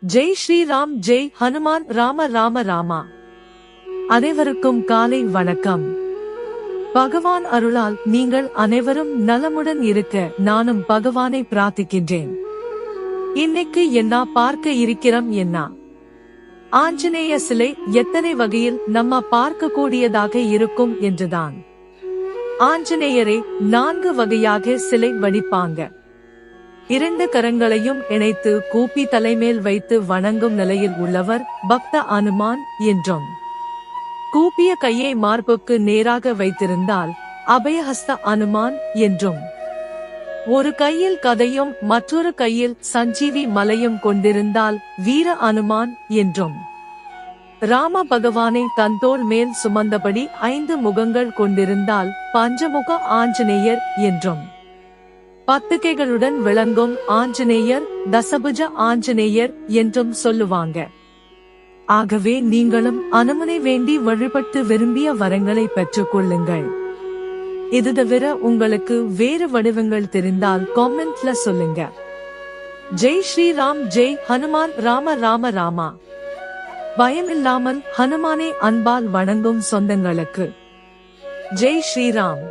ஜெய் ஸ்ரீராம், ஜெய் ஹனுமான். ராம ராம ராமா. அனைவருக்கும் காலை வணக்கம். பகவான் அருளால் நீங்கள் அனைவரும் நலமுடன் இருக்க நானும் பகவானை பிரார்த்திக்கின்றேன். இன்னைக்கு என்ன பார்க்க இருக்கிறோம்? என்ன ஆஞ்சநேய சிலை எத்தனை வகையில் நம்ம பார்க்க கூடியதாக இருக்கும் என்றுதான். ஆஞ்சநேயரை 4 வகையாக சிலை வடிப்பாங்க. 2 கரங்களையும் இணைத்து கூப்பி தலைமேல் வைத்து வணங்கும் நிலையில் உள்ளவர் பக்த அனுமான் என்றும், கூப்பிய கையை மார்புக்கு நேராக வைத்திருந்தால் அபயஹஸ்த அனுமான் என்றும், ஒரு கையில் கதையும் மற்றொரு கையில் சஞ்சீவி மலையும் கொண்டிருந்தால் வீர அனுமான் என்றும், ராம பகவானை தன் தோள் மேல் சுமந்தபடி 5 முகங்கள் கொண்டிருந்தால் பஞ்சமுக ஆஞ்சநேயர் என்றும், 10 கைகளுடன் விளங்கும் ஆஞ்சநேயர் தசபுஜ ஆஞ்சநேயர் என்றும் சொல்லுவாங்க. ஆகவே நீங்களும் அனுமனை வேண்டி வழிபட்டு விரும்பிய வரங்களை பெற்றுக் கொள்ளுங்கள். இது தவிர உங்களுக்கு வேறு வடிவங்கள் தெரிந்தால் காமெண்ட்ல சொல்லுங்க. ஜெய் ஸ்ரீராம், ஜெய் ஹனுமான். ராம ராம ராமா. பயமில்லாமல் ஹனுமானை அன்பால் வணங்கும் சொந்தங்களுக்கு ஜெய் ஸ்ரீராம்.